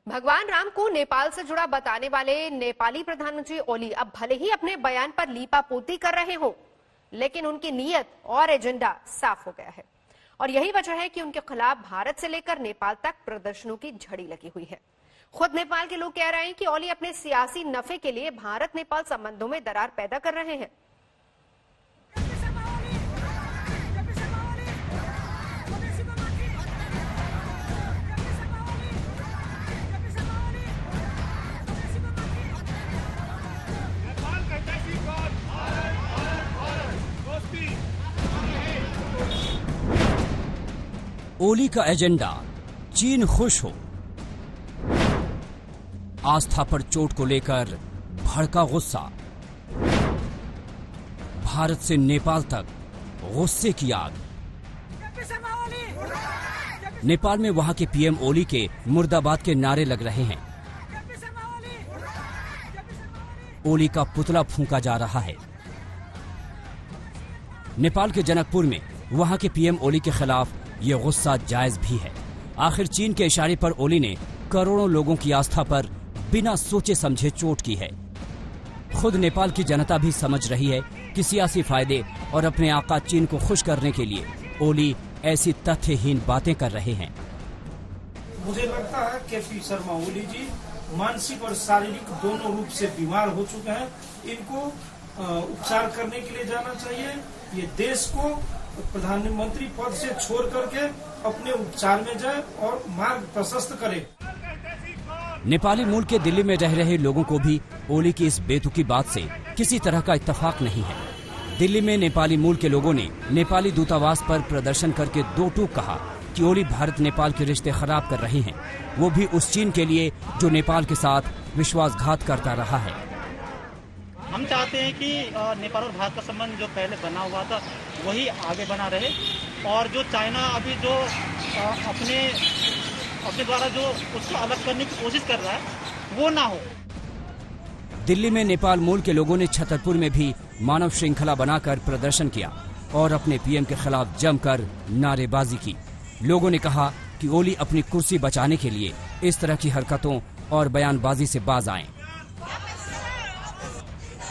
भगवान राम को नेपाल से जुड़ा बताने वाले नेपाली प्रधानमंत्री ओली अब भले ही अपने बयान पर लीपापोती कर रहे हो, लेकिन उनकी नीयत और एजेंडा साफ हो गया है। और यही वजह है कि उनके खिलाफ भारत से लेकर नेपाल तक प्रदर्शनों की झड़ी लगी हुई है। खुद नेपाल के लोग कह रहे हैं कि ओली अपने सियासी नफे के लिए भारत नेपाल संबंधों में दरार पैदा कर रहे हैं। ओली का एजेंडा चीन खुश हो, आस्था पर चोट को लेकर भड़का गुस्सा, भारत से नेपाल तक गुस्से की आग। नेपाल में वहां के पीएम ओली के मुर्दाबाद के नारे लग रहे हैं। ओली का पुतला फूंका जा रहा है। नेपाल के जनकपुर में वहां के पीएम ओली के खिलाफ ये गुस्सा जायज भी है। आखिर चीन के इशारे पर ओली ने करोड़ों लोगों की आस्था पर बिना सोचे समझे चोट की है। खुद नेपाल की जनता भी समझ रही है कि सियासी फायदे और अपने आका चीन को खुश करने के लिए ओली ऐसी तथ्यहीन बातें कर रहे हैं। मुझे लगता है केपी शर्मा ओली जी मानसिक और शारीरिक दोनों रूप से बीमार हो चुके हैं। इनको उपचार करने के लिए जाना चाहिए। ये देश को प्रधानमंत्री पद से छोड़ करके अपने उपचार में जाए और मार्ग प्रशस्त करे। नेपाली मूल के दिल्ली में रह रहे लोगों को भी ओली की इस बेतुकी बात से किसी तरह का इत्तेफाक नहीं है। दिल्ली में नेपाली मूल के लोगों ने नेपाली दूतावास पर प्रदर्शन करके दो टूक कहा कि ओली भारत नेपाल के रिश्ते खराब कर रहे हैं, वो भी उस चीन के लिए जो नेपाल के साथ विश्वासघात करता रहा है। हम चाहते हैं कि नेपाल और भारत का संबंध जो पहले बना हुआ था वही आगे बना रहे, और जो चाइना अभी जो अपने द्वारा जो उसको अलग करने की कोशिश कर रहा है वो ना हो। दिल्ली में नेपाल मूल के लोगों ने छतरपुर में भी मानव श्रृंखला बनाकर प्रदर्शन किया और अपने पीएम के खिलाफ जमकर नारेबाजी की। लोगों ने कहा कि ओली अपनी कुर्सी बचाने के लिए इस तरह की हरकतों और बयानबाजी से बाज आएं।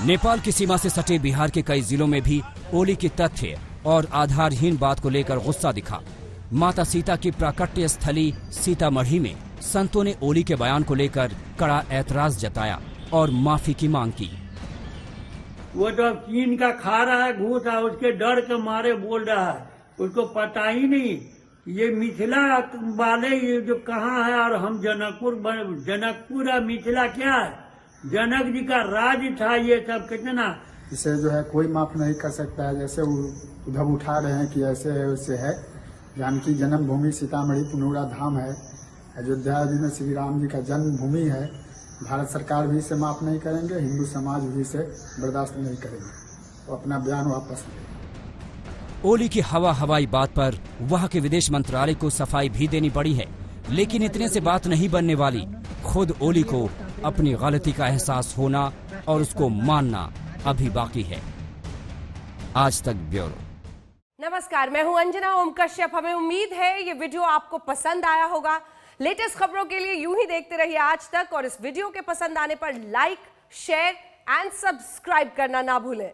नेपाल की सीमा से सटे बिहार के कई जिलों में भी ओली की तथ्य और आधारहीन बात को लेकर गुस्सा दिखा। माता सीता की प्राकट्य स्थली सीतामढ़ी में संतों ने ओली के बयान को लेकर कड़ा ऐतराज जताया और माफी की मांग की। वो तो चीन का खा रहा है घूस, उसके डर के मारे बोल रहा है, उसको पता ही नहीं ये मिथिला वाले ये जो कहाँ है। और हम जनकपुर और मिथिला क्या है, जनक जी का राज था ये सब। कितना इसे जो है कोई माफ नहीं कर सकता है। जैसे उद्धव उठा रहे हैं कि ऐसे है वैसे है। जानकी जन्मभूमि सीतामढ़ी पुनौरा धाम है, अयोध्या जी में श्री राम जी का जन्मभूमि है। भारत सरकार भी इसे माफ नहीं करेंगे, हिंदू समाज भी इसे बर्दाश्त नहीं करेंगे, तो अपना बयान वापस लें। ओली की हवाई बात पर वहां के विदेश मंत्रालय को सफाई भी देनी पड़ी है, लेकिन इतने से बात नहीं बनने वाली। खुद ओली को अपनी गलती का एहसास होना और उसको मानना अभी बाकी है। आज तक ब्यूरो। नमस्कार, मैं हूं अंजना ओम कश्यप। हमें उम्मीद है ये वीडियो आपको पसंद आया होगा। लेटेस्ट खबरों के लिए यूं ही देखते रहिए आज तक, और इस वीडियो के पसंद आने पर लाइक, शेयर एंड सब्सक्राइब करना ना भूलें।